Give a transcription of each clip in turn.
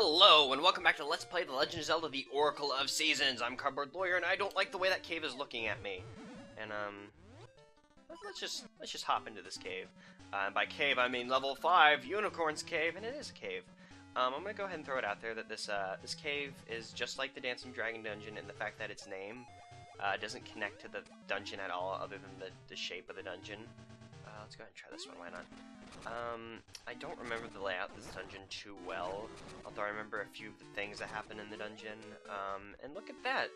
Hello, and welcome back to Let's Play The Legend of Zelda: The Oracle of Seasons. I'm Cardboard Lawyer, and I don't like the way that cave is looking at me. And, let's just hop into this cave. By cave, I mean level 5, Unicorn's Cave, and it is a cave. I'm gonna go ahead and throw it out there that this cave is just like the Dancing Dragon Dungeon in the fact that its name doesn't connect to the dungeon at all, other than the shape of the dungeon. Let's go ahead and try this one, why not? I don't remember the layout of this dungeon too well, although I remember a few of the things that happen in the dungeon. And look at that!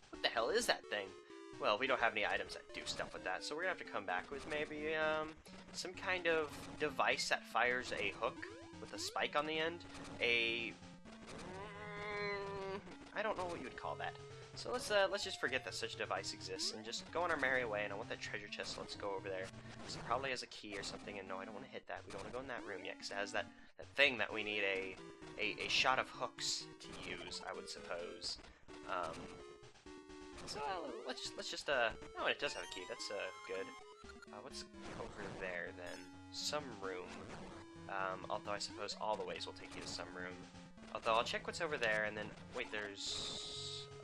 What the hell is that thing? Well, we don't have any items that do stuff with that, so we're gonna have to come back with maybe, some kind of device that fires a hook with a spike on the end. I don't know what you would call that. So let's just forget that such a device exists and just go on our merry way. And I want that treasure chest, so let's go over there. So it probably has a key or something, and no, I don't want to hit that. We don't want to go in that room yet, because it has that thing that we need a shot of hooks to use, I would suppose. So let's just no, it does have a key. That's good. What's over there then? Some room. Although I suppose all the ways will take you to some room. Although I'll check what's over there, and then wait, there's.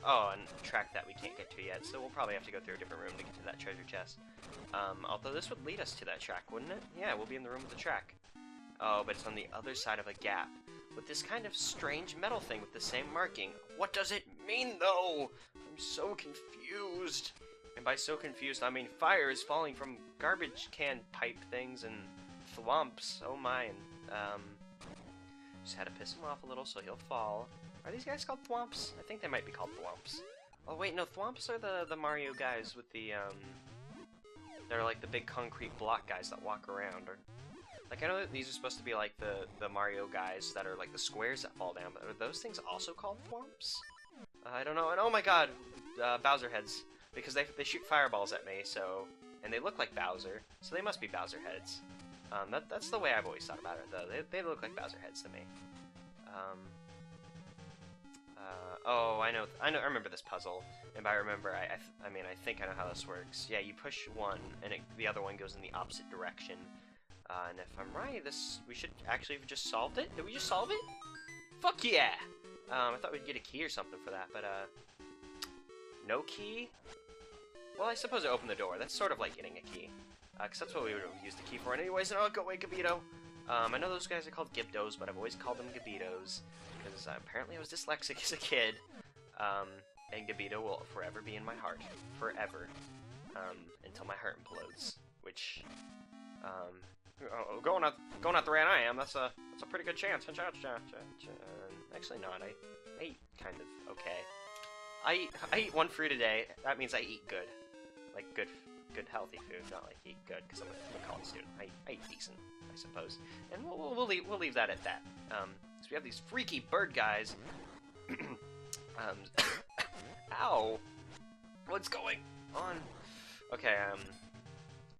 Oh, and a track that we can't get to yet, so we'll probably have to go through a different room to get to that treasure chest. Although this would lead us to that track, wouldn't it? Yeah, we'll be in the room with the track. Oh, but it's on the other side of a gap, with this kind of strange metal thing with the same marking. What does it mean, though? I'm so confused. And by so confused, I mean fire is falling from garbage can pipe things and thwomps. Oh my, and, just had to piss him off a little so he'll fall. Are these guys called thwomps? I think they might be called thwomps. Oh wait, no, thwomps are the Mario guys with the, they're like the big concrete block guys that walk around. Or, like, I know that these are supposed to be like the Mario guys that are like the squares that fall down, but are those things also called thwomps? I don't know, and oh my god, Bowser heads. Because they shoot fireballs at me, so, and they look like Bowser, so they must be Bowser heads. That's the way I've always thought about it, though. They look like Bowser heads to me. Oh, I remember this puzzle, and by remember, I mean, I think I know how this works. Yeah, you push one, and the other one goes in the opposite direction. And if I'm right, we should actually have just solved it? Did we just solve it? Fuck yeah! I thought we'd get a key or something for that, but, no key? Well, I suppose it opened the door. That's sort of like getting a key. Because that's what we would have used the key for anyways. And oh, go away, Gabito! I know those guys are called Gibdos, but I've always called them Gabitos. Because apparently I was dyslexic as a kid. And Gabito will forever be in my heart. Forever. Until my heart implodes. Which, going out the way I am, that's a pretty good chance. Actually not, I eat kind of okay. I eat one fruit a day. That means I eat good. Like, good healthy food, not like eat good, because I'm a college student. I eat decent, I suppose. And we'll leave that at that. So we have these freaky bird guys. Ow! What's going on? Okay,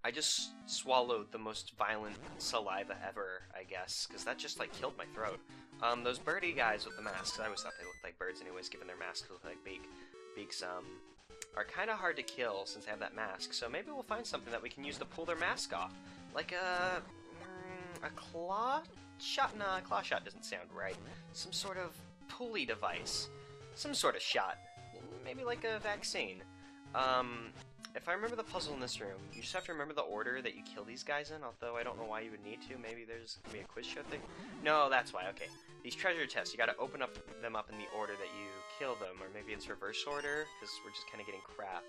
I just swallowed the most violent saliva ever, I guess, because that just, like, killed my throat. Those birdie guys with the masks, I always thought they looked like birds anyways, given their masks look like beaks, are kind of hard to kill since they have that mask, so maybe we'll find something that we can use to pull their mask off. Like a claw shot? Nah, a claw shot doesn't sound right. Some sort of pulley device. Some sort of shot. Maybe like a vaccine. If I remember the puzzle in this room, you just have to remember the order that you kill these guys in, although I don't know why you would need to. Maybe there's gonna be a quiz show thing? No, that's why, okay. These treasure chests, you gotta open them up in the order that you kill them, or maybe it's reverse order, because we're just kind of getting crap.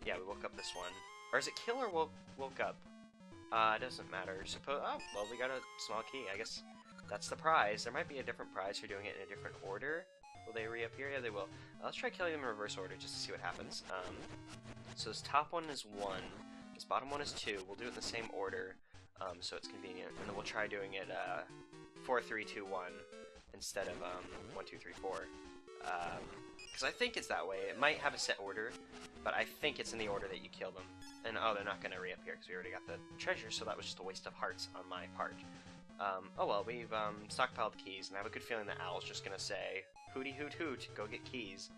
Yeah, we woke up this one. Or is it kill or woke up? It doesn't matter. Oh, well, we got a small key. I guess that's the prize. There might be a different prize for doing it in a different order. Will they reappear? Yeah, they will. Let's try killing them in reverse order just to see what happens. So this top one is 1. This bottom one is 2. We'll do it in the same order, so it's convenient. And then we'll try doing it 4, 3, 2, 1 instead of 1, 2, 3, 4. Because I think it's that way. It might have a set order, but I think it's in the order that you kill them. And oh, they're not going to reappear because we already got the treasure, so that was just a waste of hearts on my part. Oh well, we've stockpiled keys, and I have a good feeling that Owl's just going to say, hooty hoot hoot, go get keys.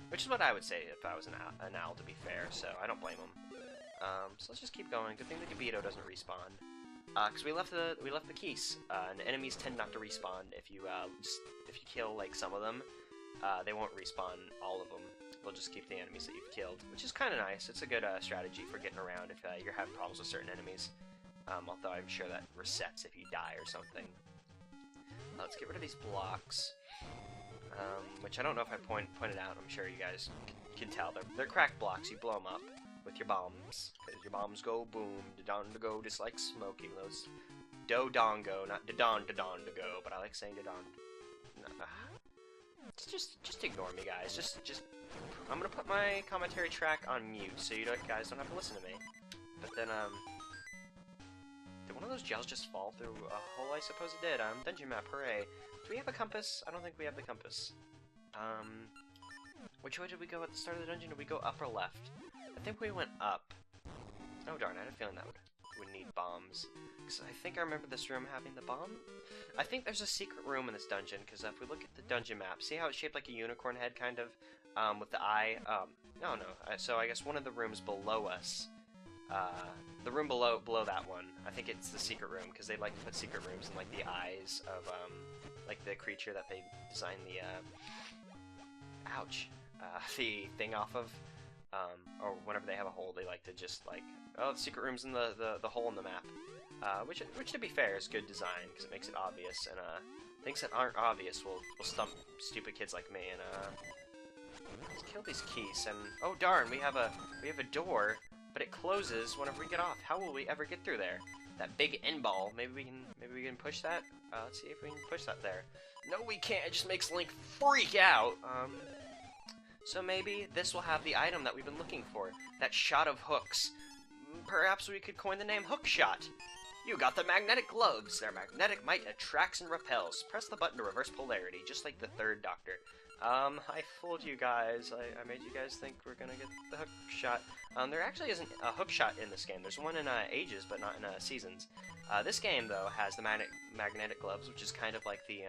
Which is what I would say if I was an owl, to be fair, so I don't blame him. So let's just keep going. Good thing the Gabito doesn't respawn. Because we left the keys, and enemies tend not to respawn if you kill like some of them. They won't respawn all of them. They'll just keep the enemies that you've killed, which is kind of nice. It's a good strategy for getting around if you're having problems with certain enemies. Although I'm sure that resets if you die or something. Let's get rid of these blocks, which I don't know if I pointed out. I'm sure you guys can tell. They're cracked blocks. You blow them up with your bombs, because your bombs go boom, da-don-da-go, just like smoke, even though it's do-don-go, not da-don-da-don-da-go, but I like saying da-don. Just ignore me, guys. Just I'm gonna put my commentary track on mute, so you guys don't have to listen to me. But then, did one of those gels just fall through a hole? I suppose it did. Dungeon map, hooray. Do we have a compass? I don't think we have the compass. Which way did we go at the start of the dungeon? Did we go up or left? I think we went up. Oh darn, I had a feeling that would need bombs. Because I think I remember this room having the bomb? I think there's a secret room in this dungeon, because if we look at the dungeon map, see how it's shaped like a unicorn head, kind of? With the eye? No. So I guess one of the rooms below us, the room below that one, I think it's the secret room, because they like to put secret rooms in, like, the eyes of, like, the creature that they designed the, the thing off of. Or whenever they have a hole, they like to just, like, oh, the secret room's in the hole in the map. Which to be fair is good design, because it makes it obvious, and things that aren't obvious will stump stupid kids like me. And let's kill these keys. And oh darn, we have a door, but it closes whenever we get off. How will we ever get through there? That big end ball. Maybe we can push that. Let's see if we can push that there. No, we can't. It just makes Link freak out. So maybe this will have the item that we've been looking for. That shot of hooks. Perhaps we could coin the name Hook Shot. You got the magnetic gloves. Their magnetic might attracts and repels. Press the button to reverse polarity, just like the third Doctor. I fooled you guys. I made you guys think we're gonna get the Hook Shot. There actually isn't a Hook Shot in this game. There's one in Ages, but not in Seasons. This game, though, has the magnetic gloves, which is kind of like the,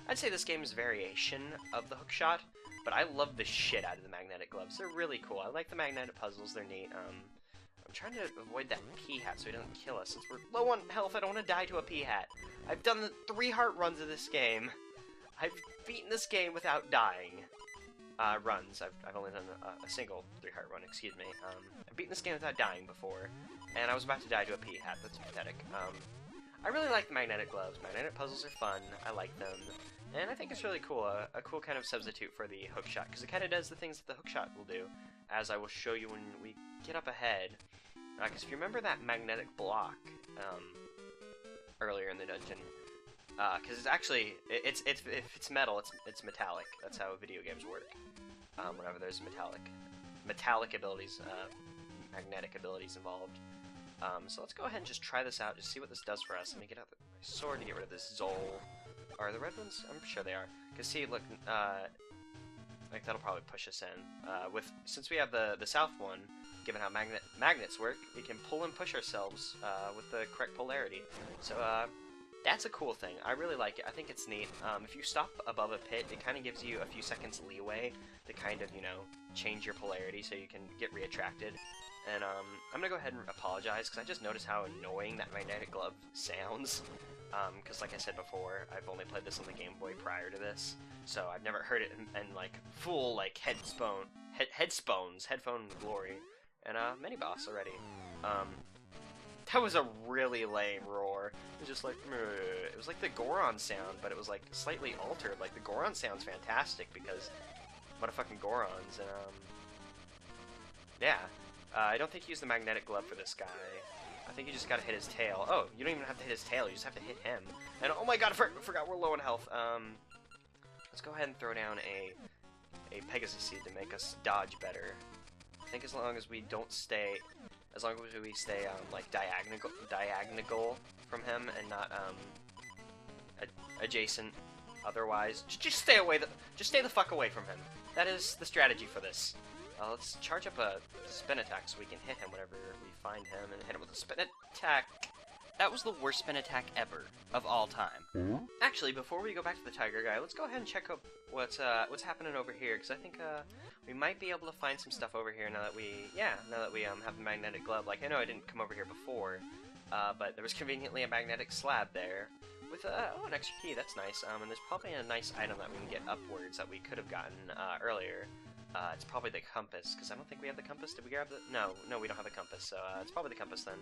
I'd say this game is a variation of the Hook Shot, but I love the shit out of the magnetic gloves. They're really cool. I like the magnetic puzzles. They're neat. I'm trying to avoid that pea-hat so he doesn't kill us. Since we're low on health, I don't want to die to a pea-hat. I've done the 3 heart runs of this game. I've beaten this game without dying. Runs. I've only done a single 3-heart run, excuse me. I've beaten this game without dying before, and I was about to die to a pea-hat. That's pathetic. I really like the magnetic gloves. Magnetic puzzles are fun. I like them. And I think it's really cool, a cool kind of substitute for the hook shot, because it kind of does the things that the hook shot will do, as I will show you when we get up ahead. Because if you remember that magnetic block earlier in the dungeon, because it's actually, if it's metal, it's metallic. That's how video games work. Whenever there's metallic abilities, magnetic abilities involved. So let's go ahead and just try this out, just see what this does for us. Let me get out my sword to get rid of this Zol. Are the red ones? I'm sure they are. Because see, look, like that'll probably push us in. Since we have the south one, given how magnets work, we can pull and push ourselves with the correct polarity. So that's a cool thing. I really like it. I think it's neat. If you stop above a pit, it kind of gives you a few seconds leeway to kind of, you know, change your polarity so you can get reattracted. And I'm gonna go ahead and apologize because I just noticed how annoying that magnetic glove sounds. Because like I said before, I've only played this on the Game Boy prior to this, so I've never heard it in like full like headphone glory. And mini boss already. That was a really lame roar. It was just like it was like the Goron sound, but it was like slightly altered. Like the Goron sound's fantastic because what a fucking Gorons. And yeah. I don't think you use the magnetic glove for this guy. I think you just gotta hit his tail. Oh, you don't even have to hit his tail, you just have to hit him. And oh my god, I forgot we're low on health. Let's go ahead and throw down a Pegasus seed to make us dodge better. I think as long as we stay like diagonal from him and not adjacent. Otherwise, just stay the fuck away from him. That is the strategy for this. Let's charge up a spin attack so we can hit him whenever we find him and hit him with a spin attack. That was the worst spin attack ever of all time. Actually, before we go back to the tiger guy, let's go ahead and check out what's happening over here, because I think we might be able to find some stuff over here now that we have the magnetic glove. Like, I know I didn't come over here before, but there was conveniently a magnetic slab there with oh, an extra key. That's nice. And there's probably a nice item that we can get upwards that we could have gotten earlier. It's probably the compass, because I don't think we have the compass. Did we grab the... No, we don't have the compass, so it's probably the compass then.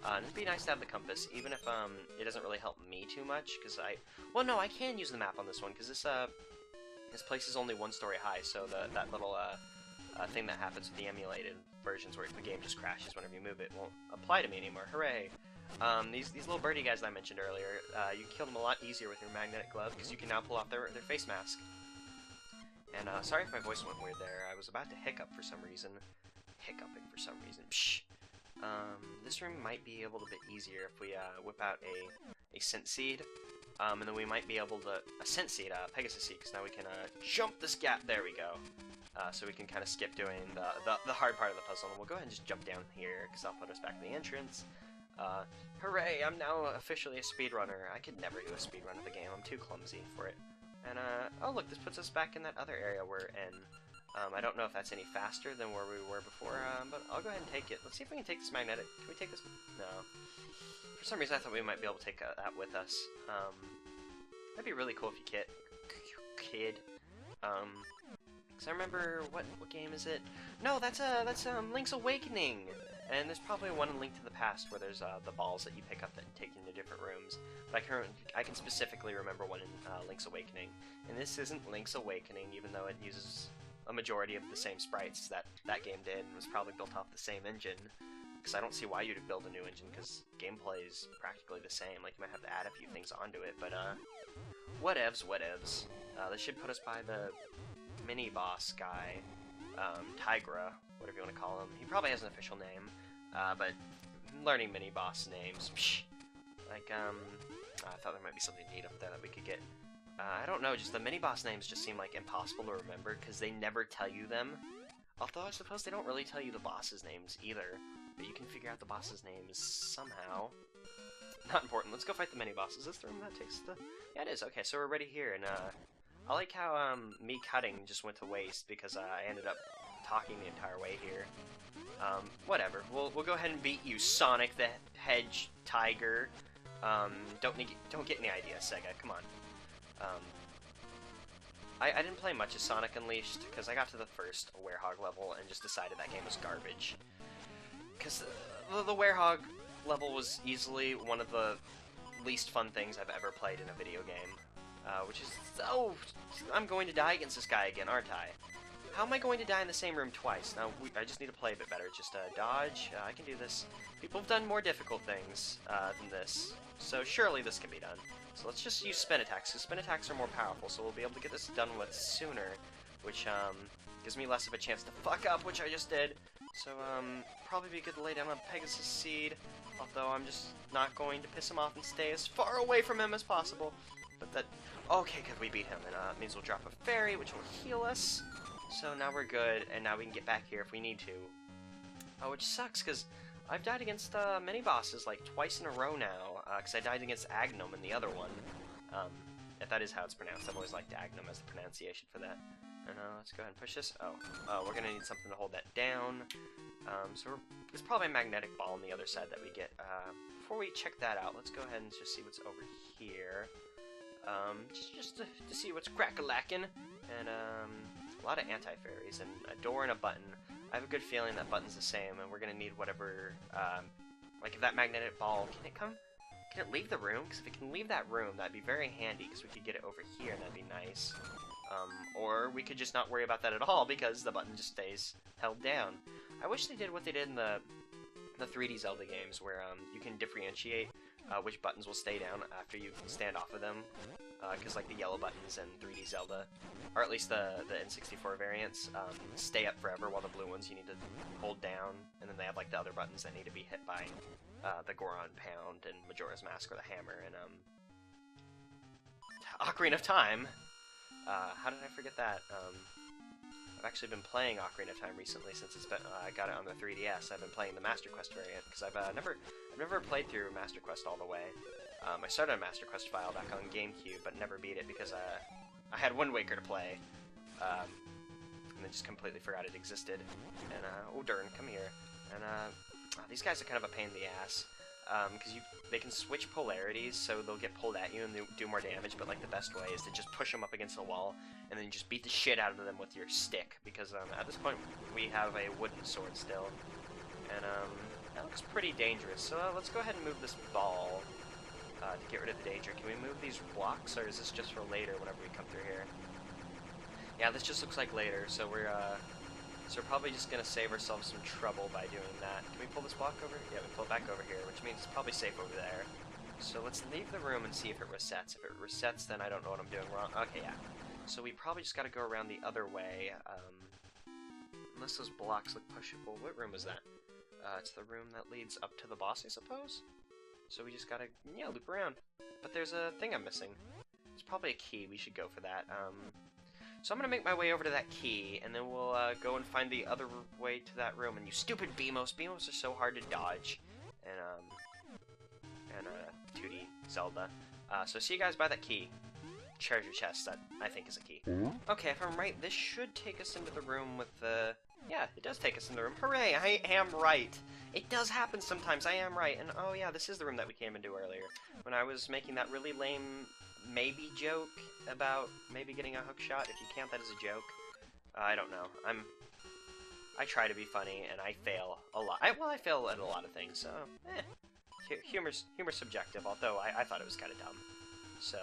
And it'd be nice to have the compass, even if it doesn't really help me too much, because well, no, I can use the map on this one, because this place is only 1 story high, so that little thing that happens with the emulated versions where the game just crashes whenever you move it won't apply to me anymore. Hooray! These little birdie guys that I mentioned earlier, you can kill them a lot easier with your magnetic glove, because you can now pull off their face mask. And, sorry if my voice went weird there. I was about to hiccup for some reason. Hiccuping for some reason. Psh. This room might be a little bit easier if we, whip out a scent seed. And then we might be able to... A scent seed, Pegasus seed, because now we can, jump this gap. There we go. So we can kind of skip doing the hard part of the puzzle. And we'll go ahead and just jump down here, because that'll put us back to the entrance. Hooray! I'm now officially a speedrunner. I could never do a speedrun of the game. I'm too clumsy for it. And, oh look, this puts us back in that other area we're in. I don't know if that's any faster than where we were before, but I'll go ahead and take it. Let's see if we can take this magnetic... Can we take this? No. For some reason I thought we might be able to take that with us. That'd be really cool if you kid. Because I remember... What game is it? No, that's Link's Awakening! And there's probably one in Link to the Past where there's the balls that you pick up that take you into different rooms. But I can specifically remember one in Link's Awakening. And this isn't Link's Awakening, even though it uses a majority of the same sprites that game did, and was probably built off the same engine. Because I don't see why you'd build a new engine, because gameplay is practically the same. Like, you might have to add a few things onto it, but whatevs. This should put us by the mini-boss guy, Tigra, whatever you want to call him. He probably has an official name, but learning mini-boss names, psh, like, I thought there might be something neat up there that we could get. I don't know, just the mini-boss names just seem, like, impossible to remember, because they never tell you them. Although I suppose they don't really tell you the boss's names either, but you can figure out the boss's names somehow. Not important, let's go fight the mini-boss. Is this the room that takes the... Yeah, it is. Okay, so we're ready here, and, I like how, me cutting just went to waste, because, I ended up talking the entire way here. Whatever. We'll go ahead and beat you, Sonic the Hedge Tiger. Don't get any ideas, Sega. Come on. I didn't play much of Sonic Unleashed, because I got to the first Werehog level and just decided that game was garbage. Because the Werehog level was easily one of the least fun things I've ever played in a video game. Which is... Oh! I'm going to die against this guy again, aren't I? How am I going to die in the same room twice? Now, I just need to play a bit better. Just, dodge. I can do this. People have done more difficult things, than this. So, surely this can be done. So, let's just use spin attacks, because spin attacks are more powerful, so we'll be able to get this done with sooner. Which, gives me less of a chance to fuck up, which I just did. So, probably be good to lay down a Pegasus seed. Although, I'm just not going to piss him off and stay as far away from him as possible. But that... Okay, good, we beat him, and it means we'll drop a fairy, which will heal us. So now we're good, and now we can get back here if we need to. Oh, which sucks, because I've died against mini-bosses like twice in a row now, because I died against Agnum in the other one. If that is how it's pronounced, I've always liked Agnum as the pronunciation for that. And let's go ahead and push this. Oh, we're going to need something to hold that down. There's probably a magnetic ball on the other side that we get. Before we check that out, let's go ahead and just see what's over here. Just to see what's crack-a-lackin'. And, a lot of anti-fairies, and a door and a button. I have a good feeling that button's the same, and we're gonna need whatever, like if that magnetic ball, can it leave the room? Because if it can leave that room, that'd be very handy, because we could get it over here, and that'd be nice. Or we could just not worry about that at all, because the button just stays held down. I wish they did what they did in the 3D Zelda games, where, you can differentiate, which buttons will stay down after you stand off of them. Because like the yellow buttons in 3D Zelda, or at least the N64 variants, stay up forever, while the blue ones you need to hold down, and then they have like the other buttons that need to be hit by the Goron Pound and Majora's Mask or the Hammer and Ocarina of Time. How did I forget that? I've actually been playing Ocarina of Time recently since it's been I got it on the 3DS. I've been playing the Master Quest variant because I've never played through Master Quest all the way. I started a Master Quest file back on GameCube, but never beat it because I had Wind Waker to play, and then just completely forgot it existed. And oh darn, come here. And these guys are kind of a pain in the ass. because they can switch polarities, so they'll get pulled at you and they'll do more damage, but like the best way is to just push them up against the wall, and then just beat the shit out of them with your stick, because at this point we have a wooden sword still, and that looks pretty dangerous, so let's go ahead and move this ball to get rid of the danger. Can we move these blocks, or is this just for later whenever we come through here? Yeah, this just looks like later, so we're probably just gonna save ourselves some trouble by doing that. Can we pull this block over? Yeah, we pull it back over here, which means it's probably safe over there. So let's leave the room and see if it resets. If it resets, then I don't know what I'm doing wrong. Okay, yeah. So we probably just gotta go around the other way, unless those blocks look pushable. What room is that? It's the room that leads up to the boss, I suppose? So we just gotta, yeah, loop around. But there's a thing I'm missing. It's probably a key. We should go for that. So I'm gonna make my way over to that key, and then we'll go and find the other way to that room. And you stupid Beamos! Beamos are so hard to dodge, and 2D Zelda. So see you guys by that key. Treasure chest, that I think is a key. Okay, if I'm right, this should take us into the room with the... Yeah, it does take us into the room. Hooray! I am right! It does happen sometimes, I am right. And oh yeah, this is the room that we came into earlier, when I was making that really lame maybe joke about maybe getting a hook shot. If you count that as a joke, I don't know. I try to be funny and I fail a lot. I fail at a lot of things, so humor's subjective. Although I thought it was kind of dumb. So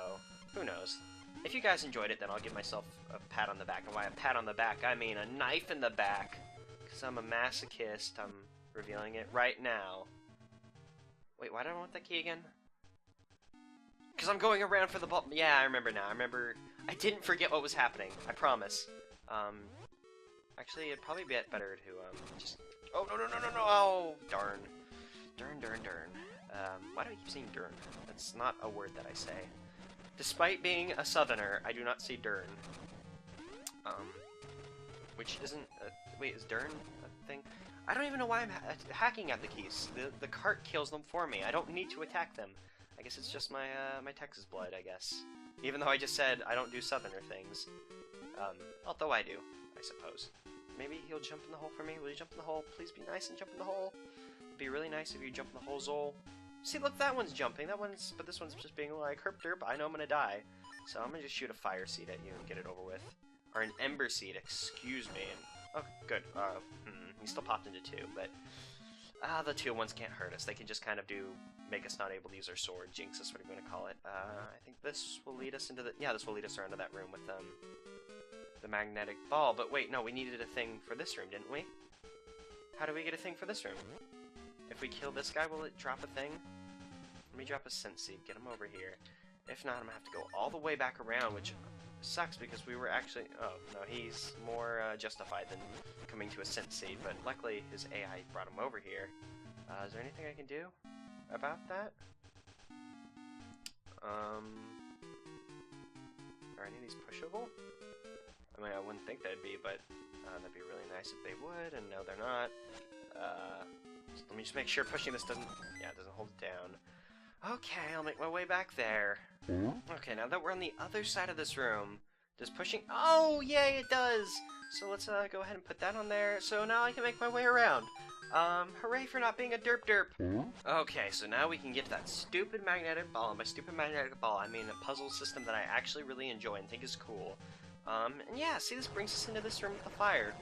who knows? If you guys enjoyed it, then I'll give myself a pat on the back. And by a pat on the back, I mean a knife in the back, because I'm a masochist. I'm revealing it right now. Wait, why do I want that key again? Because I'm going around for the ball. Yeah, I remember now. I didn't forget what was happening. I promise. Actually, it'd probably be better to, just... Oh, no. Oh, darn. Darn. Why do I keep saying darn? That's not a word that I say. Despite being a southerner, I do not say darn. Which isn't... wait, is darn a thing? I don't even know why I'm hacking at the keys. The cart kills them for me. I don't need to attack them. I guess it's just my my Texas blood, I guess. Even though I just said I don't do southerner things. Although I do, I suppose. Maybe he'll jump in the hole for me. Will you jump in the hole? Please be nice and jump in the hole. It'd be really nice if you jump in the hole, Zol. See, look, that one's jumping. But this one's just being like, herp derp, I know I'm gonna die. So I'm gonna just shoot a fire seed at you and get it over with. Or an ember seed, excuse me. Oh, good. He still popped into two, but... the two ones can't hurt us. They can just kind of make us not able to use our sword. Jinx us, what are you going to call it? I think this will lead us into the... Yeah, this will lead us around to that room with, the magnetic ball. But wait, no, we needed a thing for this room, didn't we? How do we get a thing for this room? If we kill this guy, will it drop a thing? Let me drop a scent seed, get him over here. If not, I'm going to have to go all the way back around, which sucks because we were actually... Oh, no, he's more justified than coming to a scent seed, but luckily his AI brought him over here. Is there anything I can do about that? Are any of these pushable? I mean, I wouldn't think they'd be, but that'd be really nice if they would, and no, they're not. Let me just make sure pushing this doesn't... Yeah, it doesn't hold it down. Okay, I'll make my way back there. Okay, now that we're on the other side of this room, does pushing... Oh, yay, it does! So let's go ahead and put that on there, so now I can make my way around. Hooray for not being a derp. Okay, so now we can get to that stupid magnetic ball, and by stupid magnetic ball, I mean a puzzle system that I actually really enjoy and think is cool. And yeah, see, this brings us into this room with the fire.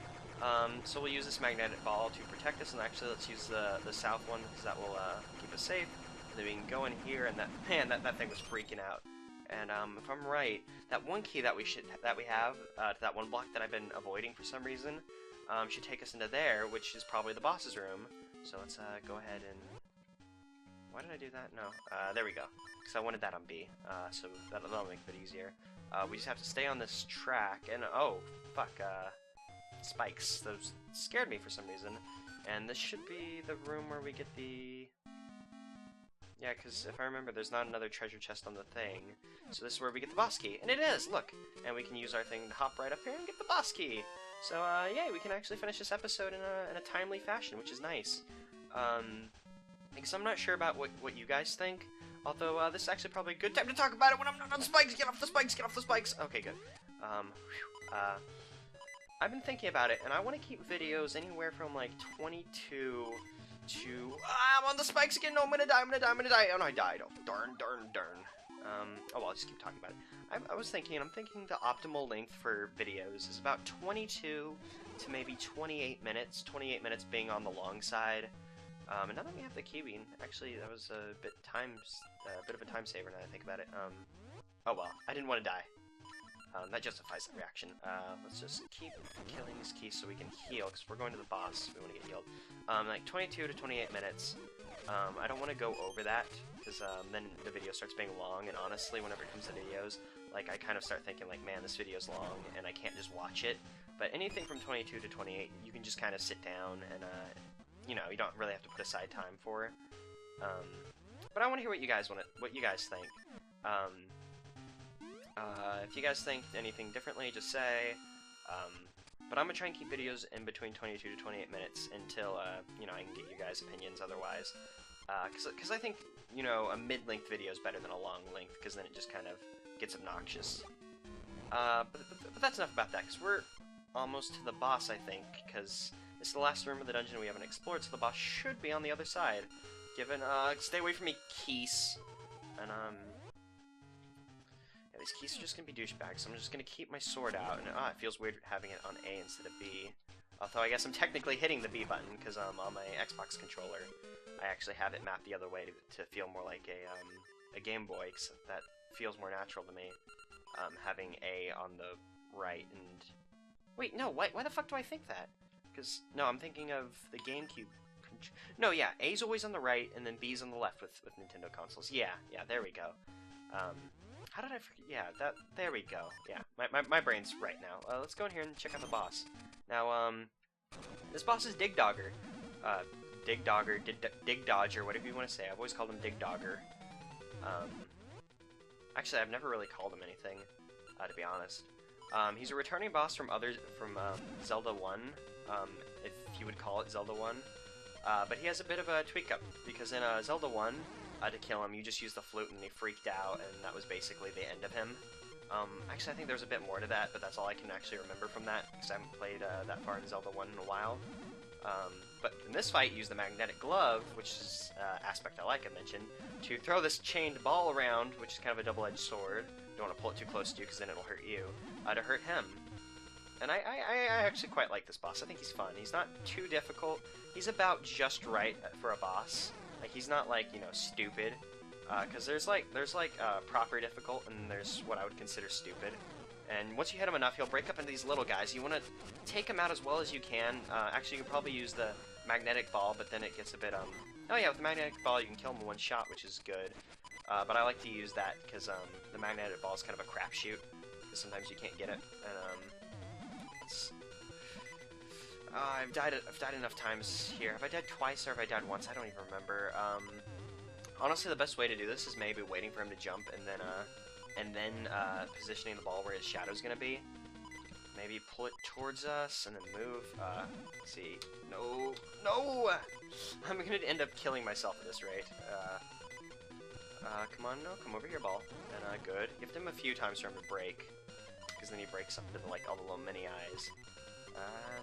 So we'll use this magnetic ball to protect us, and actually let's use the south one, because that will keep us safe. And then we can go in here, and that thing was freaking out. And if I'm right, that one key that we have to that one block that I've been avoiding for some reason, should take us into there, which is probably the boss's room. So let's go ahead and... Why did I do that? No. There we go. Because I wanted that on B. So that'll make it easier. We just have to stay on this track, and oh, fuck, spikes. Those scared me for some reason. And this should be the room where we get the... Yeah, because if I remember, there's not another treasure chest on the thing. So this is where we get the boss key. And it is! Look! And we can use our thing to hop right up here and get the boss key! So, yeah, we can actually finish this episode in a timely fashion, which is nice. Because I'm not sure about what you guys think. Although, this is actually probably a good time to talk about it when I'm not on spikes! Get off the spikes! Get off the spikes! Okay, good. I've been thinking about it, and I want to keep videos anywhere from, like, 22 to... I'm on the spikes again! No, I'm gonna die, I'm gonna die, I'm gonna die! Oh no, I died. Oh, darn, darn, darn. Oh well, I'll just keep talking about it. I'm thinking the optimal length for videos is about 22 to maybe 28 minutes. 28 minutes being on the long side. And now that we have the key bean, actually that was a bit of a time saver now that I think about it. Oh well, I didn't want to die. That justifies that reaction. Let's just keep killing these keys so we can heal, because we're going to the boss, we want to get healed. Like 22 to 28 minutes. I don't want to go over that, because then the video starts being long, and honestly, whenever it comes to videos, like, I kind of start thinking, like, man, this video's long, and I can't just watch it. But anything from 22 to 28, you can just kind of sit down, and, you know, you don't really have to put aside time for. But I want to hear what you guys think. If you guys think anything differently, just say. But I'm gonna try and keep videos in between 22 to 28 minutes until, you know, I can get you guys' opinions otherwise. Because I think, you know, a mid-length video is better than a long length, because then it just kind of gets obnoxious. But that's enough about that, because we're almost to the boss, I think, because this is the last room of the dungeon we haven't explored, so the boss should be on the other side. Stay away from me, Keese. And, yeah, these keys are just gonna be douchebags, so I'm just gonna keep my sword out, and it feels weird having it on A instead of B. Although I guess I'm technically hitting the B button, because on my Xbox controller, I actually have it mapped the other way to feel more like a Game Boy, because that feels more natural to me, having A on the right, and... Wait, no, why the fuck do I think that? Because, no, I'm thinking of the GameCube. No, yeah, A's always on the right, and then B's on the left with Nintendo consoles. Yeah, there we go. How did I forget? Yeah, there we go. Yeah, my brain's right now. Let's go in here and check out the boss. Now, this boss is Digdogger. Digdogger, Digdodger, whatever you want to say. I've always called him Digdogger. Actually, I've never really called him anything, to be honest. He's a returning boss from Zelda 1, if you would call it Zelda 1. But he has a bit of a tweak up, because in Zelda 1, to kill him, you just used the flute and he freaked out, and that was basically the end of him. Actually, I think there's a bit more to that, but that's all I can actually remember from that, because I haven't played that far in Zelda 1 in a while. But in this fight, you use the magnetic glove, which is aspect I like, I mentioned, to throw this chained ball around, which is kind of a double-edged sword. You don't want to pull it too close to you, because then it'll hurt you, to hurt him. And I actually quite like this boss. I think he's fun. He's not too difficult. He's about just right for a boss. Like, he's not, like, you know, stupid. Because there's proper difficult, and there's what I would consider stupid. And once you hit him enough, he'll break up into these little guys. You want to take him out as well as you can. Actually, you can probably use the magnetic ball, but then it gets a bit, Oh yeah, with the magnetic ball, you can kill him in one shot, which is good. But I like to use that, because, the magnetic ball is kind of a crapshoot. Because sometimes you can't get it. And, I've died enough times here. Have I died twice, or have I died once? I don't even remember. Honestly, the best way to do this is maybe waiting for him to jump, and then positioning the ball where his shadow's gonna be. Maybe pull it towards us, and then move. Let's see. No! I'm gonna end up killing myself at this rate. Come on, no, come over here, ball. And, good. You have to hit him a few times for him to break, because then he breaks up into, like, all the little mini eyes.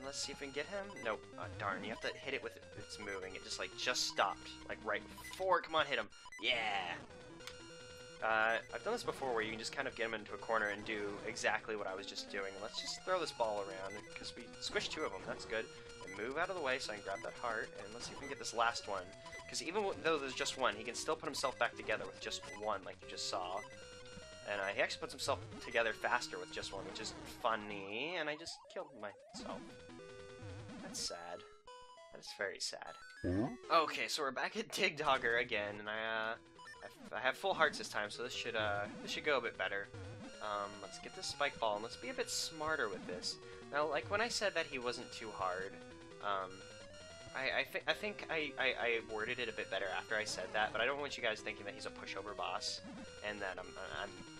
Let's see if we can get him. Nope. Darn, you have to hit it with it's moving. It just stopped. Like, right before. Come on, hit him. Yeah! I've done this before where you can just kind of get him into a corner and do exactly what I was just doing. Let's just throw this ball around, because we squished two of them. That's good. And move out of the way so I can grab that heart, and let's see if we can get this last one. Because even though there's just one, he can still put himself back together with just one, like you just saw. And he actually puts himself together faster with just one, which is funny, and I just killed myself. That's sad. That is very sad. Okay, so we're back at Digdogger again, and I have full hearts this time, so this should go a bit better. Let's get this spike ball, and let's be a bit smarter with this. Now, like, when I said that he wasn't too hard, I think I worded it a bit better after I said that, but I don't want you guys thinking that he's a pushover boss, and that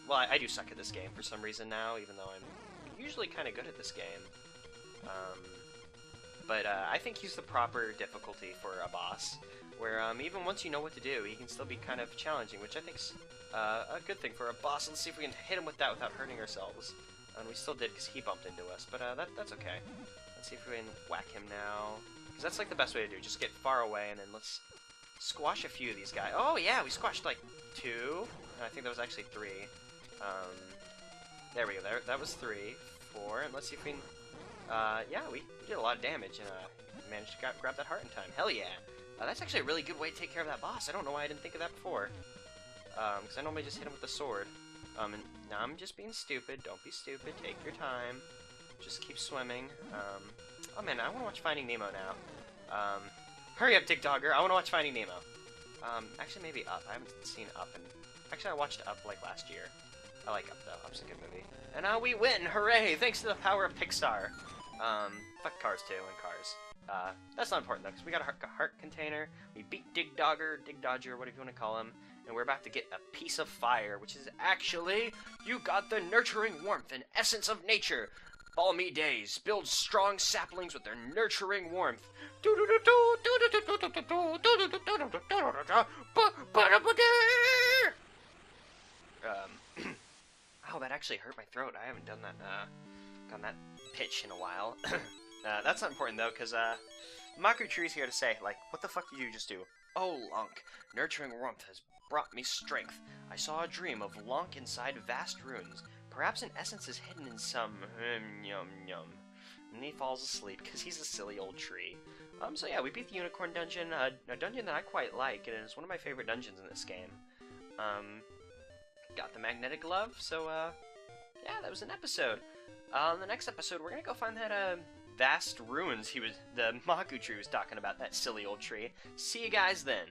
well, I do suck at this game for some reason now, even though I'm usually kind of good at this game. But I think he's the proper difficulty for a boss, where even once you know what to do, he can still be kind of challenging, which I think's a good thing for a boss. Let's see if we can hit him with that without hurting ourselves. And we still did, because he bumped into us, but that's okay. Let's see if we can whack him now. Because that's like the best way to do it. Just get far away and then let's squash a few of these guys. Oh yeah, we squashed like 2. I think that was actually 3. There we go. That was 3, 4, and let's see if we can... yeah, we did a lot of damage and managed to grab that heart in time. Hell yeah! That's actually a really good way to take care of that boss. I don't know why I didn't think of that before. Because I normally just hit him with the sword. And now I'm just being stupid. Don't be stupid. Take your time. Just keep swimming. Oh man, I want to watch Finding Nemo now. Hurry up, Digdogger. I want to watch Finding Nemo. Actually, maybe Up. I haven't seen Up, and actually, I watched Up like last year. I like Up though. Up's a good movie. And now we win! Hooray! Thanks to the power of Pixar. Fuck Cars 2 and Cars. That's not important though, because we got a heart container. We beat Digdogger, Digdodger, whatever you want to call him. And we're about to get a piece of fire, which is actually, you got the nurturing warmth and essence of nature. Balmy days build strong saplings with their nurturing warmth. Oh, that actually hurt my throat. I haven't done that pitch in a while. That's not important though, because Maku Tree's here to say, like, what the fuck did you just do? Oh, Lonk, nurturing warmth has brought me strength. I saw a dream of Lonk inside vast ruins. Perhaps an essence is hidden in some yum yum. And he falls asleep because he's a silly old tree. So yeah, we beat the Unicorn Dungeon, a dungeon that I quite like, and it's one of my favorite dungeons in this game. Got the magnetic glove, so yeah, that was an episode. The next episode, we're gonna go find that vast ruins the Maku tree was talking about, that silly old tree. See you guys then.